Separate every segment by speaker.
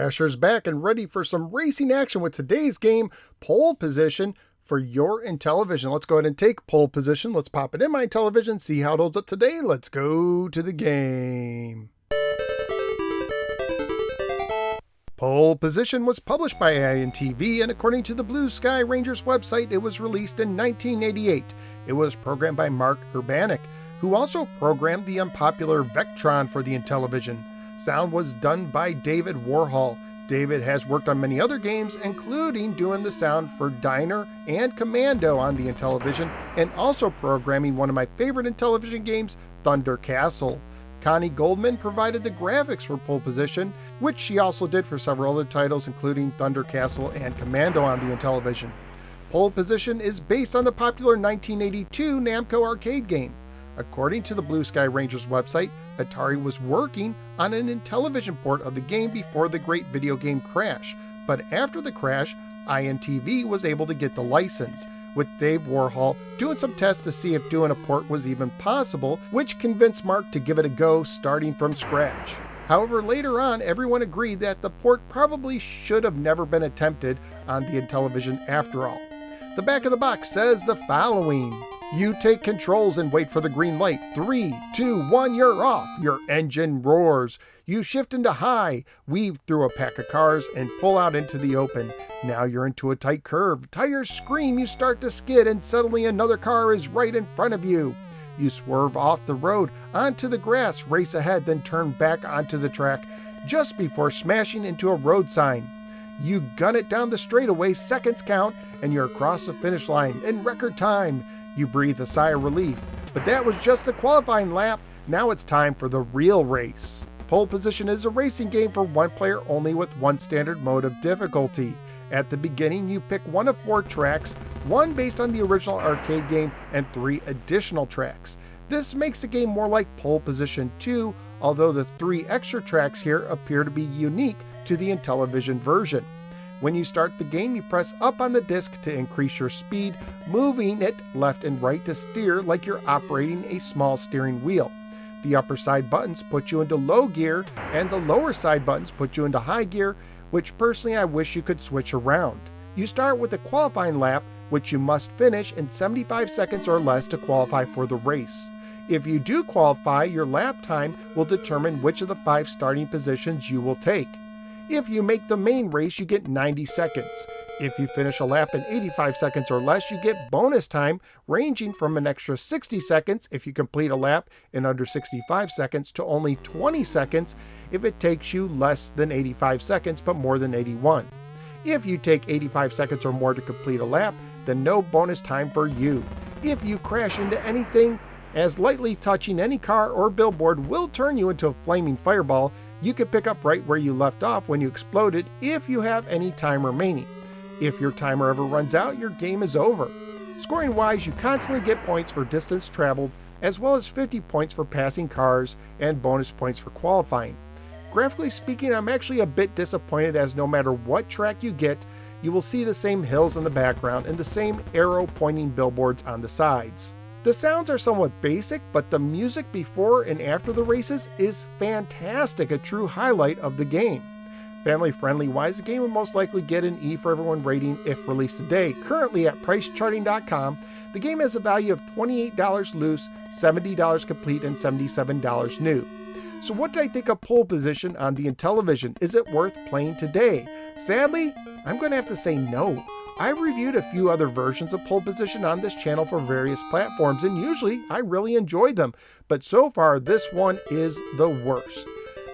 Speaker 1: Crasher's back and ready for some racing action with today's game, Pole Position, for your Intellivision. Let's go ahead and take Pole Position. Let's pop it in my Intellivision, see how it holds up today. Let's go to the game. Pole Position was published by INTV, and according to the Blue Sky Rangers website, it was released in 1988. It was programmed by Mark Urbanek, who also programmed the unpopular Vectron for the Intellivision. Sound was done by David Warhol. David has worked on many other games, including doing the sound for Diner and Commando on the Intellivision, and also programming one of my favorite Intellivision games, Thunder Castle. Connie Goldman provided the graphics for Pole Position, which she also did for several other titles, including Thunder Castle and Commando on the Intellivision. Pole Position is based on the popular 1982 Namco arcade game. According to the Blue Sky Rangers website, Atari was working on an Intellivision port of the game before the great video game crash, but after the crash, INTV was able to get the license, with Dave Warhol doing some tests to see if doing a port was even possible, which convinced Mark to give it a go starting from scratch. However, later on, everyone agreed that the port probably should have never been attempted on the Intellivision after all. The back of the box says the following. You take controls and wait for the green light. 3, 2, 1, you're off. Your engine roars. You shift into high, weave through a pack of cars, and pull out into the open. Now you're into a tight curve. Tires scream, you start to skid, and suddenly another car is right in front of you. You swerve off the road, onto the grass, race ahead, then turn back onto the track, just before smashing into a road sign. You gun it down the straightaway, seconds count, and you're across the finish line in record time. You breathe a sigh of relief, but that was just the qualifying lap. Now it's time for the real race. Pole Position is a racing game for one player only with one standard mode of difficulty. At the beginning, you pick one of 4 tracks, one based on the original arcade game and 3 additional tracks. This makes the game more like Pole Position 2, although the 3 extra tracks here appear to be unique to the Intellivision version. When you start the game, you press up on the disc to increase your speed, moving it left and right to steer like you're operating a small steering wheel. The upper side buttons put you into low gear, and the lower side buttons put you into high gear, which personally I wish you could switch around. You start with a qualifying lap, which you must finish in 75 seconds or less to qualify for the race. If you do qualify, your lap time will determine which of the 5 starting positions you will take. If you make the main race, you get 90 seconds. If you finish a lap in 85 seconds or less, you get bonus time, ranging from an extra 60 seconds if you complete a lap in under 65 seconds to only 20 seconds if it takes you less than 85 seconds but more than 81. If you take 85 seconds or more to complete a lap, then no bonus time for you. If you crash into anything, as lightly touching any car or billboard will turn you into a flaming fireball, you can pick up right where you left off when you exploded if you have any time remaining. If your timer ever runs out, your game is over. Scoring wise, you constantly get points for distance traveled, as well as 50 points for passing cars and bonus points for qualifying. Graphically speaking, I'm actually a bit disappointed, as no matter what track you get, you will see the same hills in the background and the same arrow pointing billboards on the sides. The sounds are somewhat basic, but the music before and after the races is fantastic, a true highlight of the game. Family friendly wise, the game will most likely get an E for everyone rating if released today. Currently at pricecharting.com, the game has a value of $28 loose, $70 complete, and $77 new. So what do I think of Pole Position on the Intellivision? Is it worth playing today? Sadly, I'm going to have to say no. I've reviewed a few other versions of Pole Position on this channel for various platforms, and usually I really enjoy them, but so far this one is the worst.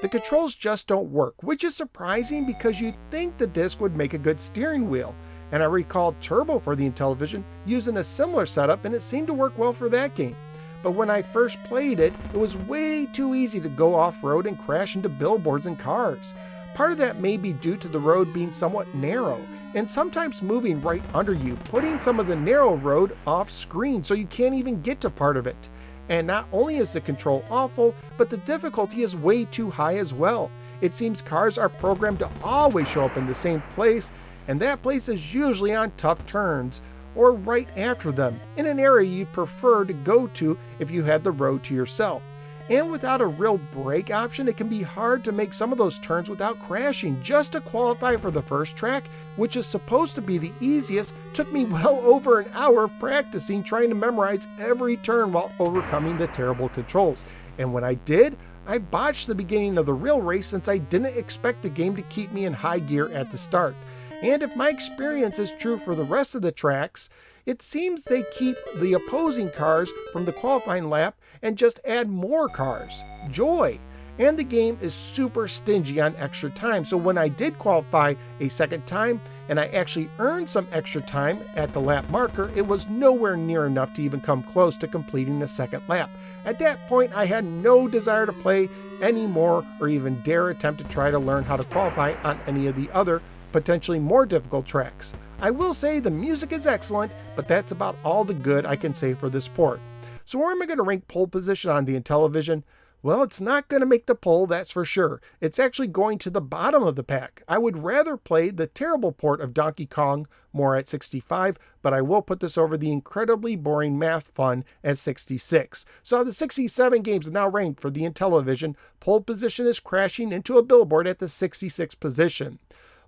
Speaker 1: The controls just don't work, which is surprising because you'd think the disc would make a good steering wheel, and I recall Turbo for the Intellivision using a similar setup, and it seemed to work well for that game. But when I first played it, it was way too easy to go off-road and crash into billboards and cars. Part of that may be due to the road being somewhat narrow, and sometimes moving right under you, putting some of the narrow road off screen so you can't even get to part of it. And not only is the control awful, but the difficulty is way too high as well. It seems cars are programmed to always show up in the same place, and that place is usually on tough turns, or right after them, in an area you'd prefer to go to if you had the road to yourself. And without a real brake option, it can be hard to make some of those turns without crashing. Just to qualify for the first track, which is supposed to be the easiest, took me well over an hour of practicing trying to memorize every turn while overcoming the terrible controls. And when I did, I botched the beginning of the real race since I didn't expect the game to keep me in high gear at the start. And if my experience is true for the rest of the tracks, it seems they keep the opposing cars from the qualifying lap and just add more cars. Joy! And the game is super stingy on extra time, so when I did qualify a second time and I actually earned some extra time at the lap marker, it was nowhere near enough to even come close to completing the second lap. At that point, I had no desire to play anymore or even dare attempt to try to learn how to qualify on any of the other potentially more difficult tracks. I will say the music is excellent, but that's about all the good I can say for this port. So where am I going to rank pole position on the Intellivision? Well, it's not going to make the poll, that's for sure. It's actually going to the bottom of the pack. I would rather play the terrible port of Donkey Kong more at 65, but I will put this over the incredibly boring Math Fun at 66. So the 67 games are now ranked for the Intellivision. Pole position is crashing into a billboard at the 66th position.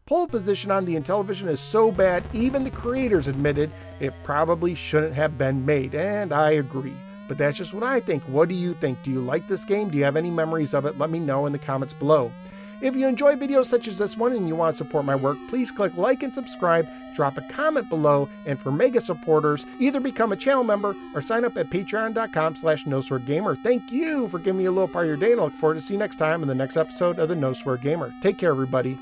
Speaker 1: Pole position on the Intellivision is so bad, even the creators admitted it probably shouldn't have been made, and I agree. But that's just what I think. What do you think? Do you like this game? Do you have any memories of it? Let me know in the comments below. If you enjoy videos such as this one and you want to support my work, please click like and subscribe, drop a comment below, and for mega supporters, either become a channel member or sign up at patreon.com/NoSwearGamer. Thank you for giving me a little part of your day, and I look forward to see you next time in the next episode of the No Swear Gamer. Take care, everybody.